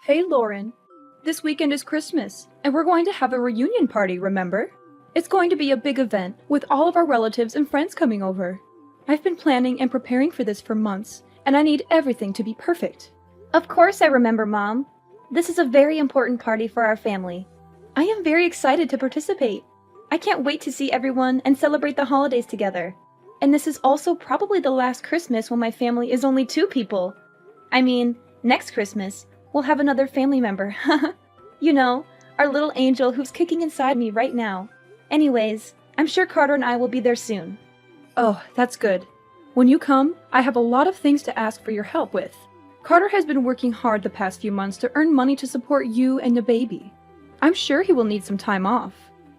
Hey Lauren, this weekend is Christmas, and we're going to have a reunion party, remember? It's going to be a big event, with all of our relatives and friends coming over. I've been planning and preparing for this for months, and I need everything to be perfect. Of course I remember, Mom. This is a very important party for our family. I am very excited to participate. I can't wait to see everyone and celebrate the holidays together. And this is also probably the last Christmas when my family is only 2 people. I mean, next Christmas, we'll have another family member. You know, our little angel who's kicking inside me right now. Anyways, I'm sure Carter and I will be there soon. Oh, that's good. When you come, I have a lot of things to ask for your help with. Carter has been working hard the past few months to earn money to support you and the baby. I'm sure he will need some time off.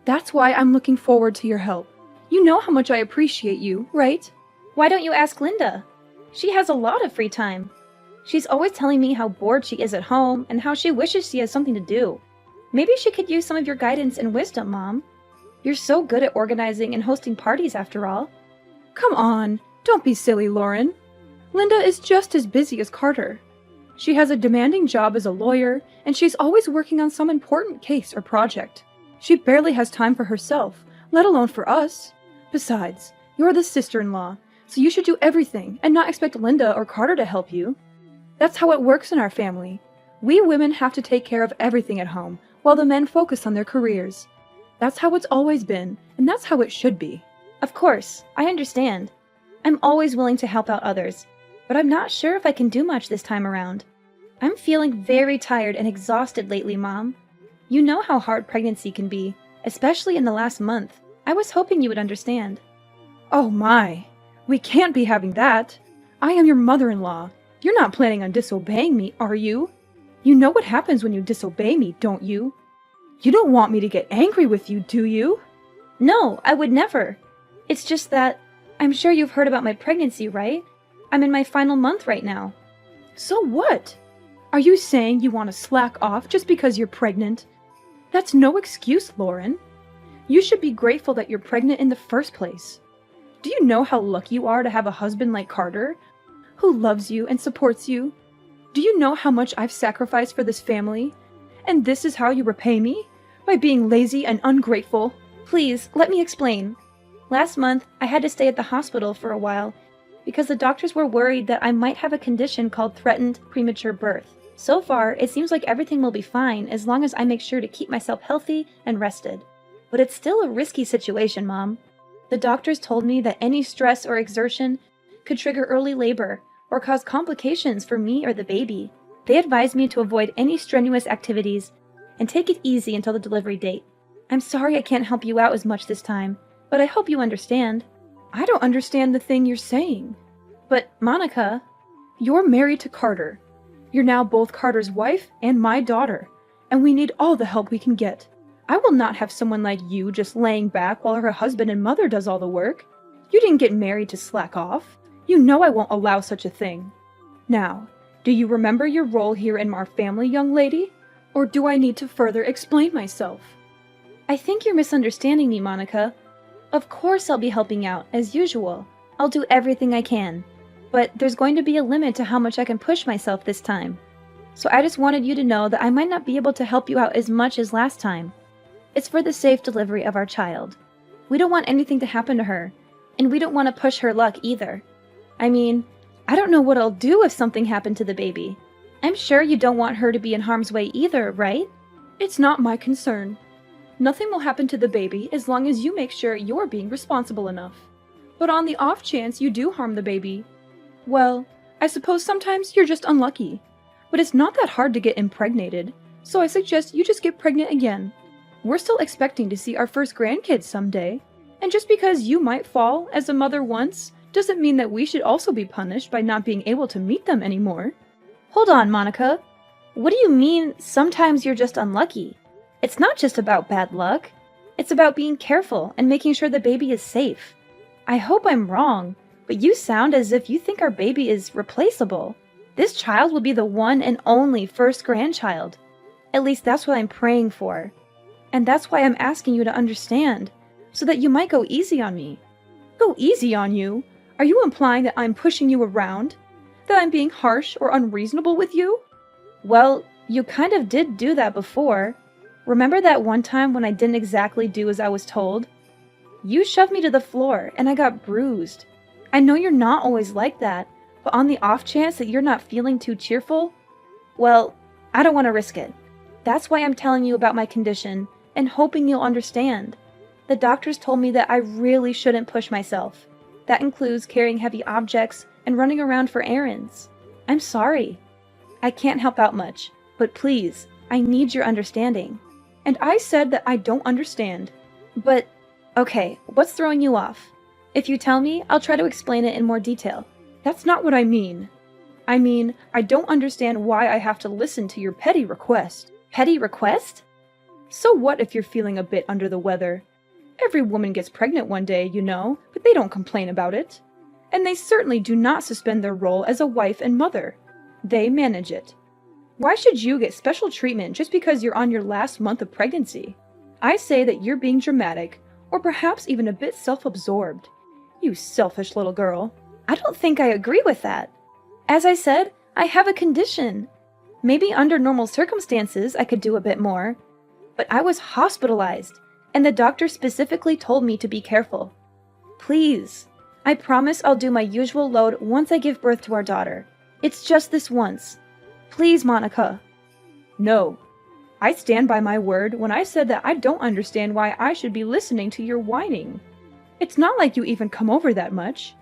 That's why I'm looking forward to your help. You know how much I appreciate you, right? Why don't you ask Linda? She has a lot of free time. She's always telling me how bored she is at home and how she wishes she has something to do. Maybe she could use some of your guidance and wisdom, Mom. You're so good at organizing and hosting parties after all. Come on, don't be silly, Lauren. Linda is just as busy as Carter. She has a demanding job as a lawyer, and she's always working on some important case or project. She barely has time for herself, let alone for us. Besides, you're the sister-in-law, so you should do everything and not expect Linda or Carter to help you. That's how it works in our family. We women have to take care of everything at home, while the men focus on their careers. That's how it's always been, and that's how it should be. Of course, I understand. I'm always willing to help out others, but I'm not sure if I can do much this time around. I'm feeling very tired and exhausted lately, Mom. You know how hard pregnancy can be, especially in the last month. I was hoping you would understand. Oh my, we can't be having that. I am your mother-in-law. You're not planning on disobeying me, are you? You know what happens when you disobey me, don't you? You don't want me to get angry with you, do you? No, I would never. It's just that, I'm sure you've heard about my pregnancy, right? I'm in my final month right now. So what? Are you saying you want to slack off just because you're pregnant? That's no excuse, Lauren. You should be grateful that you're pregnant in the first place. Do you know how lucky you are to have a husband like Carter, who loves you and supports you? Do you know how much I've sacrificed for this family? And this is how you repay me? By being lazy and ungrateful? Please, let me explain. Last month, I had to stay at the hospital for a while because the doctors were worried that I might have a condition called threatened premature birth. So far, it seems like everything will be fine as long as I make sure to keep myself healthy and rested. But it's still a risky situation, Mom. The doctors told me that any stress or exertion could trigger early labor or cause complications for me or the baby. They advised me to avoid any strenuous activities and take it easy until the delivery date. I'm sorry I can't help you out as much this time, but I hope you understand. I don't understand the thing you're saying. But, Monica, you're married to Carter. You're now both Carter's wife and my daughter, and we need all the help we can get. I will not have someone like you just laying back while her husband and mother does all the work. You didn't get married to slack off. You know I won't allow such a thing. Now, do you remember your role here in our family, young lady? Or do I need to further explain myself? I think you're misunderstanding me, Monica. Of course I'll be helping out, as usual. I'll do everything I can. But there's going to be a limit to how much I can push myself this time. So I just wanted you to know that I might not be able to help you out as much as last time. It's for the safe delivery of our child. We don't want anything to happen to her, and we don't want to push her luck either. I mean, I don't know what I'll do if something happened to the baby. I'm sure you don't want her to be in harm's way either, right? It's not my concern. Nothing will happen to the baby as long as you make sure you're being responsible enough. But on the off chance you do harm the baby, well, I suppose sometimes you're just unlucky. But it's not that hard to get impregnated, so I suggest you just get pregnant again. We're still expecting to see our first grandkids someday, and just because you might fall as a mother once, doesn't mean that we should also be punished by not being able to meet them anymore. Hold on, Monica. What do you mean, sometimes you're just unlucky? It's not just about bad luck. It's about being careful and making sure the baby is safe. I hope I'm wrong, but you sound as if you think our baby is replaceable. This child will be the one and only first grandchild. At least that's what I'm praying for. And that's why I'm asking you to understand, so that you might go easy on me. Go easy on you? Are you implying that I'm pushing you around? That I'm being harsh or unreasonable with you? Well, You kind of did do that before. Remember that one time when I didn't exactly do as I was told? You shoved me to the floor, and I got bruised. I know you're not always like that, but on the off chance that you're not feeling too cheerful, well, I don't want to risk it. That's why I'm telling you about my condition, and hoping you'll understand. The doctors told me that I really shouldn't push myself. That includes carrying heavy objects and running around for errands. I'm sorry. I can't help out much, but please, I need your understanding. And I said that I don't understand. But, okay, what's throwing you off? If you tell me, I'll try to explain it in more detail. That's not what I mean. I mean, I don't understand why I have to listen to your petty request. Petty request? So what if you're feeling a bit under the weather? Every woman gets pregnant one day, you know, but they don't complain about it. And they certainly do not suspend their role as a wife and mother. They manage it. Why should you get special treatment just because you're on your last month of pregnancy? I say that you're being dramatic, or perhaps even a bit self-absorbed. You selfish little girl. I don't think I agree with that. As I said, I have a condition. Maybe under normal circumstances I could do a bit more. But I was hospitalized, and the doctor specifically told me to be careful. Please, I promise I'll do my usual load once I give birth to our daughter. It's just this once. Please, Monica. No. I stand by my word when I said that I don't understand why I should be listening to your whining. It's not like you even come over that much.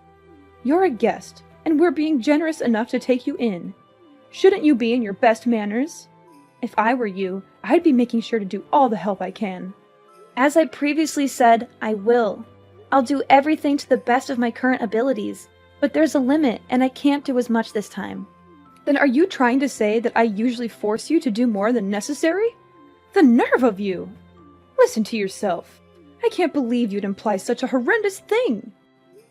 You're a guest, and we're being generous enough to take you in. Shouldn't you be in your best manners? If I were you, I'd be making sure to do all the help I can. As I previously said, I will. I'll do everything to the best of my current abilities, but there's a limit and I can't do as much this time. Then are you trying to say that I usually force you to do more than necessary? The nerve of you! Listen to yourself. I can't believe you'd imply such a horrendous thing.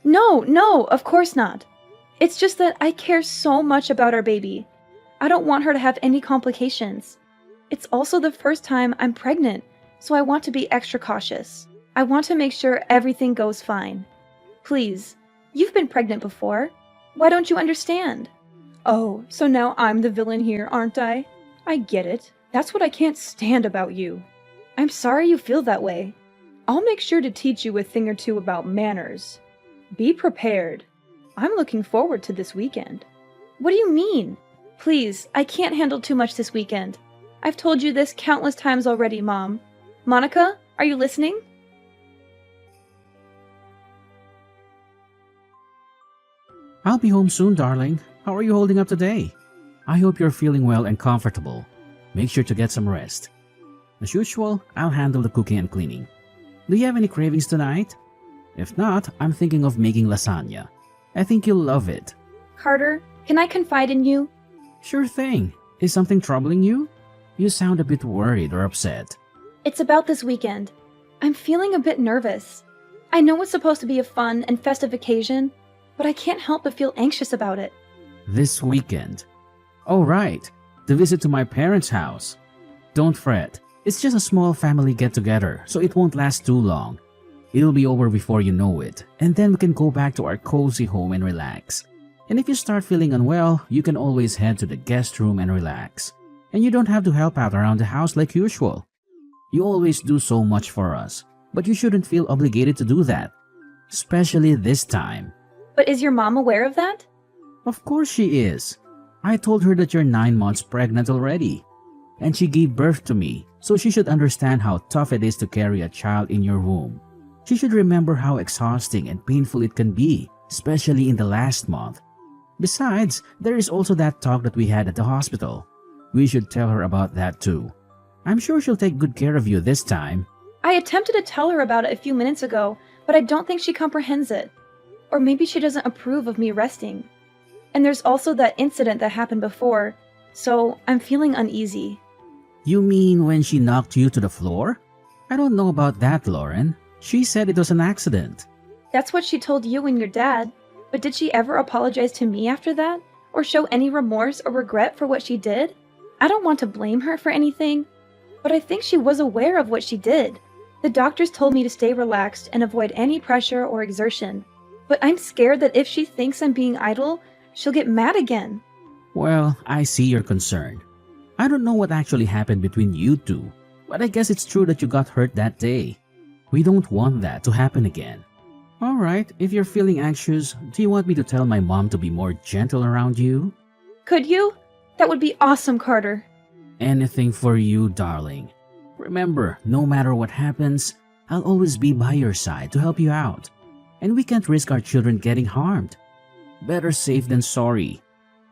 No, of course not. It's just that I care so much about our baby. I don't want her to have any complications. It's also the first time I'm pregnant, so I want to be extra cautious. I want to make sure everything goes fine. Please, you've been pregnant before. Why don't you understand? Oh, so now I'm the villain here, aren't I? I get it. That's what I can't stand about you. I'm sorry you feel that way. I'll make sure to teach you a thing or two about manners. Be prepared. I'm looking forward to this weekend. What do you mean? Please, I can't handle too much this weekend. I've told you this countless times already, Mom. Monica, are you listening? I'll be home soon, darling. How are you holding up today? I hope you're feeling well and comfortable. Make sure to get some rest. As usual, I'll handle the cooking and cleaning. Do you have any cravings tonight? If not, I'm thinking of making lasagna. I think you'll love it. Carter, can I confide in you? Sure thing. Is something troubling you? You sound a bit worried or upset. It's about this weekend. I'm feeling a bit nervous. I know it's supposed to be a fun and festive occasion, but I can't help but feel anxious about it. This weekend? Oh, right. The visit to my parents' house. Don't fret. It's just a small family get-together, so it won't last too long. It'll be over before you know it, and then we can go back to our cozy home and relax. And if you start feeling unwell, you can always head to the guest room and relax. And you don't have to help out around the house like usual. You always do so much for us, but you shouldn't feel obligated to do that. Especially this time. But is your mom aware of that? Of course she is. I told her that you're 9 months pregnant already. And she gave birth to me, so she should understand how tough it is to carry a child in your womb. She should remember how exhausting and painful it can be, especially in the last month. Besides, there is also that talk that we had at the hospital. We should tell her about that too. I'm sure she'll take good care of you this time. I attempted to tell her about it a few minutes ago, but I don't think she comprehends it. Or maybe she doesn't approve of me resting. And there's also that incident that happened before, so I'm feeling uneasy. You mean when she knocked you to the floor? I don't know about that, Lauren. She said it was an accident. That's what she told you and your dad. But did she ever apologize to me after that? Or show any remorse or regret for what she did? I don't want to blame her for anything, but I think she was aware of what she did. The doctors told me to stay relaxed and avoid any pressure or exertion. But I'm scared that if she thinks I'm being idle, she'll get mad again. Well, I see your concern. I don't know what actually happened between you two, but I guess it's true that you got hurt that day. We don't want that to happen again. Alright, if you're feeling anxious, do you want me to tell my mom to be more gentle around you? Could you? That would be awesome, Carter. Anything for you, darling. Remember, no matter what happens, I'll always be by your side to help you out. And we can't risk our children getting harmed. Better safe than sorry.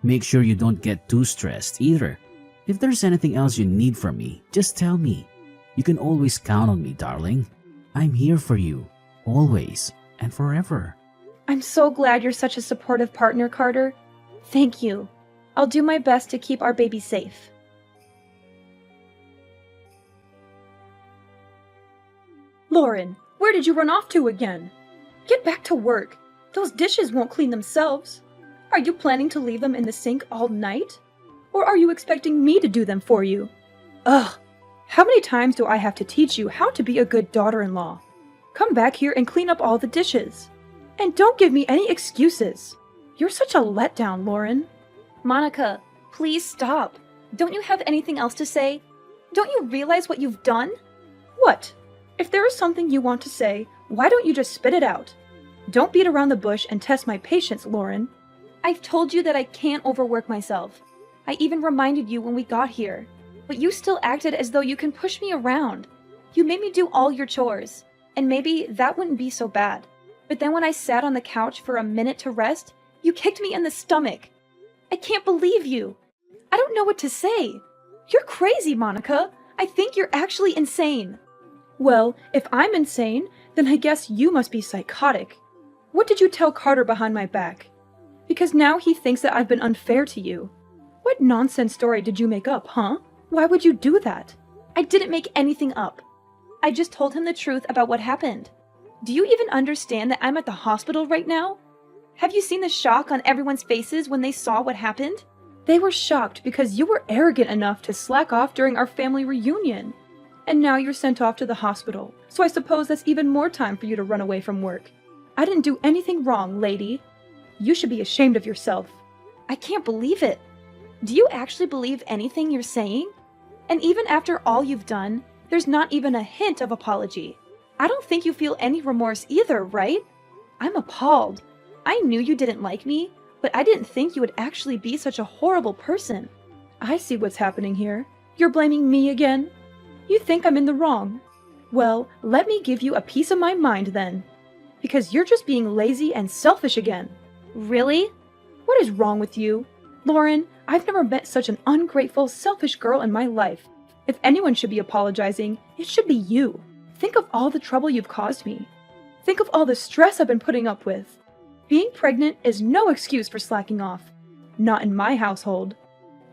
Make sure you don't get too stressed either. If there's anything else you need from me, just tell me. You can always count on me, darling. I'm here for you, always and forever. I'm so glad you're such a supportive partner, Carter. Thank you. I'll do my best to keep our baby safe. Lauren, where did you run off to again? Get back to work. Those dishes won't clean themselves. Are you planning to leave them in the sink all night? Or are you expecting me to do them for you? Ugh, how many times do I have to teach you how to be a good daughter-in-law? Come back here and clean up all the dishes. And don't give me any excuses. You're such a letdown, Lauren. Monica, please stop. Don't you have anything else to say? Don't you realize what you've done? What? If there is something you want to say, why don't you just spit it out? Don't beat around the bush and test my patience, Lauren. I've told you that I can't overwork myself. I even reminded you when we got here. But you still acted as though you can push me around. You made me do all your chores. And maybe that wouldn't be so bad. But then when I sat on the couch for a minute to rest, you kicked me in the stomach. I can't believe you. I don't know what to say. You're crazy, Monica. I think you're actually insane. Well, if I'm insane, then I guess you must be psychotic. What did you tell Carter behind my back? Because now he thinks that I've been unfair to you. What nonsense story did you make up, huh? Why would you do that? I didn't make anything up. I just told him the truth about what happened. Do you even understand that I'm at the hospital right now? Have you seen the shock on everyone's faces when they saw what happened? They were shocked because you were arrogant enough to slack off during our family reunion. And now you're sent off to the hospital, so I suppose that's even more time for you to run away from work. I didn't do anything wrong, lady. You should be ashamed of yourself. I can't believe it. Do you actually believe anything you're saying? And even after all you've done, there's not even a hint of apology. I don't think you feel any remorse either, right? I'm appalled. I knew you didn't like me, but I didn't think you would actually be such a horrible person. I see what's happening here. You're blaming me again? You think I'm in the wrong. Well, let me give you a piece of my mind then. Because you're just being lazy and selfish again. Really? What is wrong with you? Lauren, I've never met such an ungrateful, selfish girl in my life. If anyone should be apologizing, it should be you. Think of all the trouble you've caused me. Think of all the stress I've been putting up with. Being pregnant is no excuse for slacking off. Not in my household.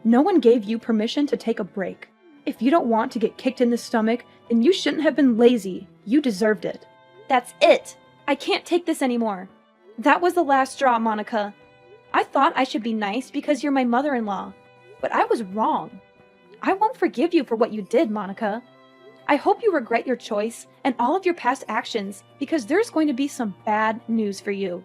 No one gave you permission to take a break. If you don't want to get kicked in the stomach, then you shouldn't have been lazy. You deserved it. That's it. I can't take this anymore. That was the last straw, Monica. I thought I should be nice because you're my mother-in-law, but I was wrong. I won't forgive you for what you did, Monica. I hope you regret your choice and all of your past actions because there's going to be some bad news for you.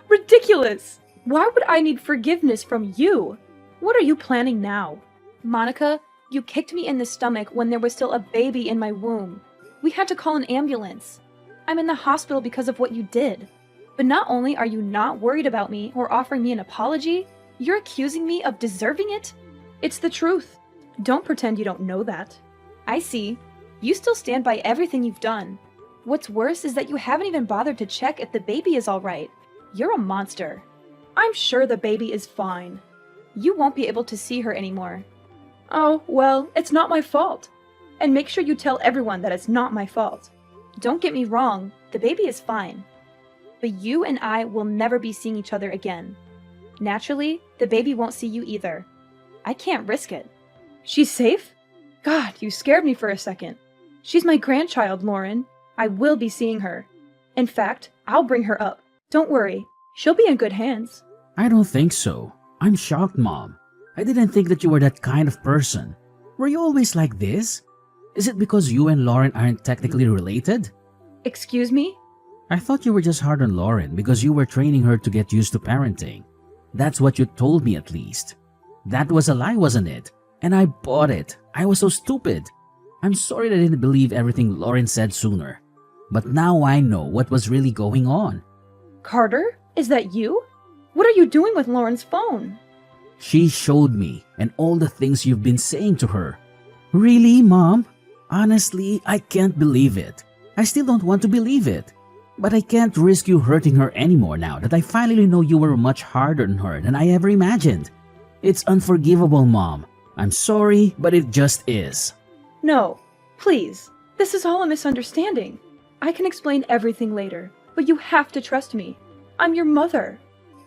Ridiculous! Why would I need forgiveness from you? What are you planning now? Monica, you kicked me in the stomach when there was still a baby in my womb. We had to call an ambulance. I'm in the hospital because of what you did. But not only are you not worried about me or offering me an apology, you're accusing me of deserving it? It's the truth. Don't pretend you don't know that. I see. You still stand by everything you've done. What's worse is that you haven't even bothered to check if the baby is all right. You're a monster. I'm sure the baby is fine. You won't be able to see her anymore. Oh, well, it's not my fault. And make sure you tell everyone that it's not my fault. Don't get me wrong, the baby is fine. But you and I will never be seeing each other again. Naturally, the baby won't see you either. I can't risk it. She's safe? God, you scared me for a second. She's my grandchild, Lauren. I will be seeing her. In fact, I'll bring her up. Don't worry, she'll be in good hands. I don't think so. I'm shocked, Mom. I didn't think that you were that kind of person. Were you always like this? Is it because you and Lauren aren't technically related? Excuse me? I thought you were just hard on Lauren because you were training her to get used to parenting. That's what you told me at least. That was a lie, wasn't it? And I bought it. I was so stupid. I'm sorry that I didn't believe everything Lauren said sooner. But now I know what was really going on. Carter, is that you? What are you doing with Lauren's phone? She showed me and all the things you've been saying to her. Really, Mom? Honestly, I can't believe it. I still don't want to believe it. But I can't risk you hurting her anymore now that I finally know you were much harder on her than I ever imagined. It's unforgivable, Mom. I'm sorry, but it just is. No, please. This is all a misunderstanding. I can explain everything later, but you have to trust me. I'm your mother.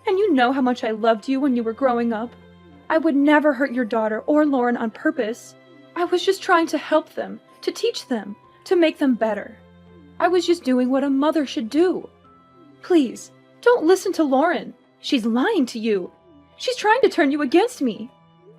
And you know how much I loved you when you were growing up. I would never hurt your daughter or Lauren on purpose. I was just trying to help them, to teach them, to make them better. I was just doing what a mother should do. Please, don't listen to Lauren. She's lying to you. She's trying to turn you against me.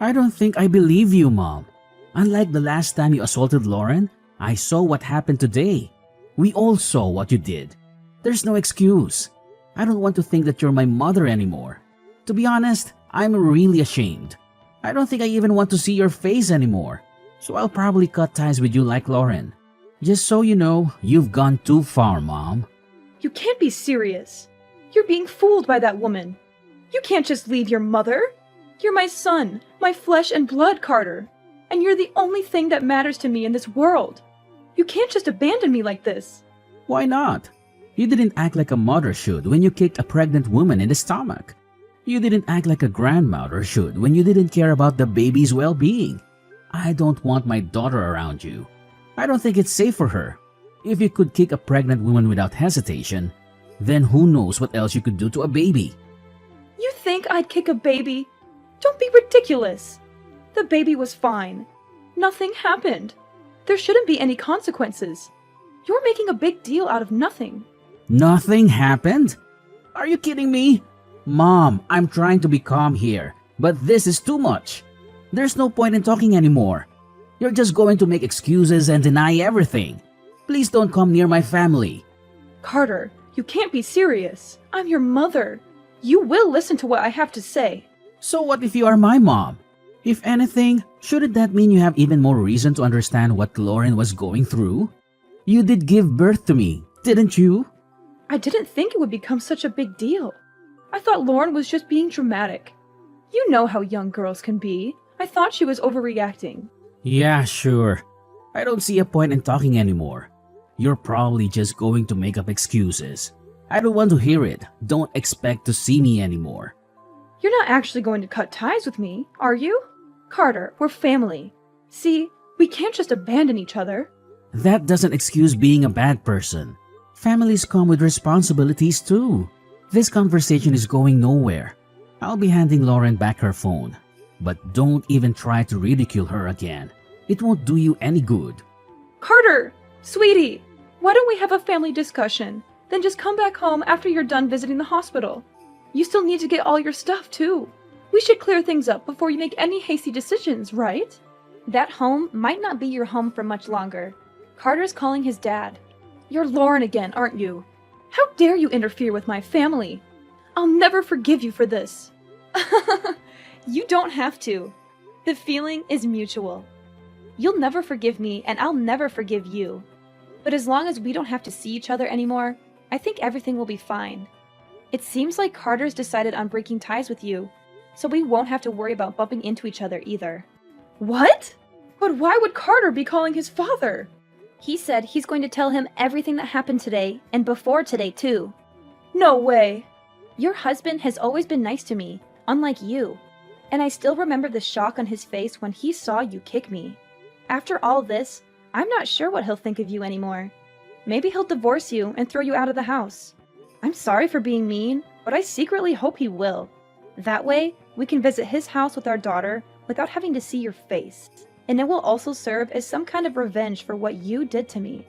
I don't think I believe you, Mom. Unlike the last time you assaulted Lauren, I saw what happened today. We all saw what you did. There's no excuse. I don't want to think that you're my mother anymore. To be honest, I'm really ashamed. I don't think I even want to see your face anymore. So I'll probably cut ties with you like Lauren. Just so you know, you've gone too far, Mom. You can't be serious. You're being fooled by that woman. You can't just leave your mother. You're my son, my flesh and blood, Carter. And you're the only thing that matters to me in this world. You can't just abandon me like this. Why not? You didn't act like a mother should when you kicked a pregnant woman in the stomach. You didn't act like a grandmother should when you didn't care about the baby's well-being. I don't want my daughter around you. I don't think it's safe for her. If you could kick a pregnant woman without hesitation, then who knows what else you could do to a baby. You think I'd kick a baby? Don't be ridiculous. The baby was fine. Nothing happened. There shouldn't be any consequences. You're making a big deal out of nothing. Nothing happened? Are you kidding me? Mom, I'm trying to be calm here, but this is too much. There's no point in talking anymore. You're just going to make excuses and deny everything. Please don't come near my family. Carter, you can't be serious. I'm your mother. You will listen to what I have to say. So what if you are my mom? If anything, shouldn't that mean you have even more reason to understand what Lauren was going through? You did give birth to me, didn't you? I didn't think it would become such a big deal. I thought Lauren was just being dramatic. You know how young girls can be. I thought she was overreacting. Yeah, sure. I don't see a point in talking anymore. You're probably just going to make up excuses. I don't want to hear it. Don't expect to see me anymore. You're not actually going to cut ties with me, are you? Carter, we're family. See, we can't just abandon each other. That doesn't excuse being a bad person. Families come with responsibilities too. This conversation is going nowhere. I'll be handing Lauren back her phone. But don't even try to ridicule her again. It won't do you any good. Carter! Sweetie! Why don't we have a family discussion? Then just come back home after you're done visiting the hospital. You still need to get all your stuff too. We should clear things up before you make any hasty decisions, right? That home might not be your home for much longer. Carter's calling his dad. You're Lauren again, aren't you? How dare you interfere with my family? I'll never forgive you for this. You don't have to. The feeling is mutual. You'll never forgive me, and I'll never forgive you. But as long as we don't have to see each other anymore, I think everything will be fine. It seems like Carter's decided on breaking ties with you, so we won't have to worry about bumping into each other either. What? But why would Carter be calling his father? He said he's going to tell him everything that happened today, and before today too. No way. Your husband has always been nice to me, unlike you. And I still remember the shock on his face when he saw you kick me. After all this, I'm not sure what he'll think of you anymore. Maybe he'll divorce you and throw you out of the house. I'm sorry for being mean, but I secretly hope he will. That way, we can visit his house with our daughter without having to see your face. And it will also serve as some kind of revenge for what you did to me.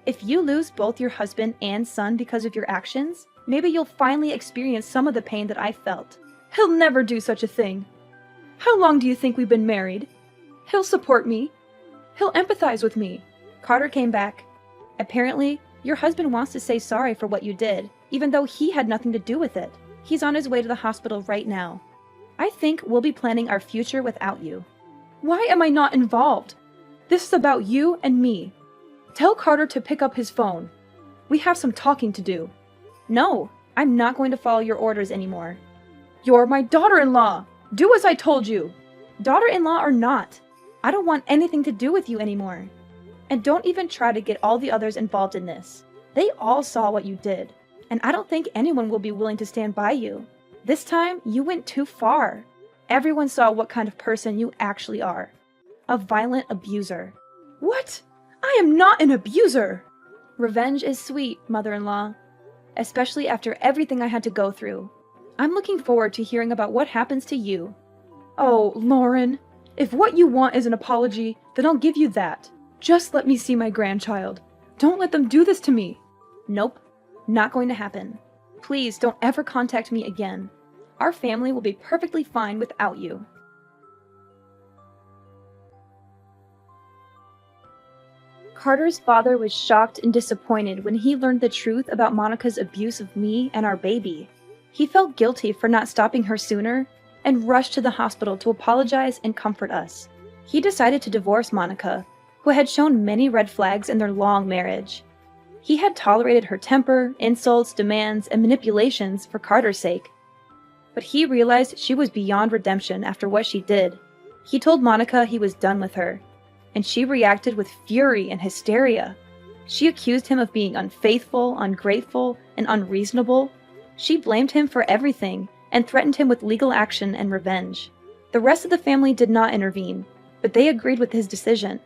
If you lose both your husband and son because of your actions, maybe you'll finally experience some of the pain that I felt. He'll never do such a thing. How long do you think we've been married? He'll support me. He'll empathize with me. Carter came back. Apparently, your husband wants to say sorry for what you did, even though he had nothing to do with it. He's on his way to the hospital right now. I think we'll be planning our future without you. Why am I not involved? This is about you and me. Tell Carter to pick up his phone. We have some talking to do. No, I'm not going to follow your orders anymore. You're my daughter-in-law. Do as I told you. Daughter-in-law or not, I don't want anything to do with you anymore. And don't even try to get all the others involved in this. They all saw what you did, and I don't think anyone will be willing to stand by you. This time, you went too far. Everyone saw what kind of person you actually are. A violent abuser. What? I am not an abuser. Revenge is sweet, mother-in-law. Especially after everything I had to go through. I'm looking forward to hearing about what happens to you. Oh, Lauren. If what you want is an apology, then I'll give you that. Just let me see my grandchild. Don't let them do this to me. Nope, not going to happen. Please don't ever contact me again. Our family will be perfectly fine without you. Carter's father was shocked and disappointed when he learned the truth about Monica's abuse of me and our baby. He felt guilty for not stopping her sooner and rushed to the hospital to apologize and comfort us. He decided to divorce Monica, who had shown many red flags in their long marriage. He had tolerated her temper, insults, demands, and manipulations for Carter's sake. But he realized she was beyond redemption after what she did. He told Monica he was done with her, and she reacted with fury and hysteria. She accused him of being unfaithful, ungrateful, and unreasonable. She blamed him for everything and threatened him with legal action and revenge. The rest of the family did not intervene, but they agreed with his decision.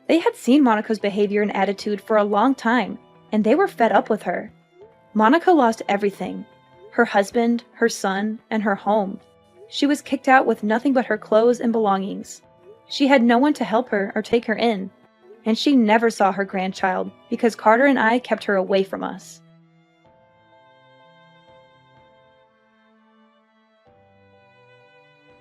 They had seen Monica's behavior and attitude for a long time, and they were fed up with her. Monica lost everything: her husband, her son, and her home. She was kicked out with nothing but her clothes and belongings. She had no one to help her or take her in, and she never saw her grandchild because Carter and I kept her away from us.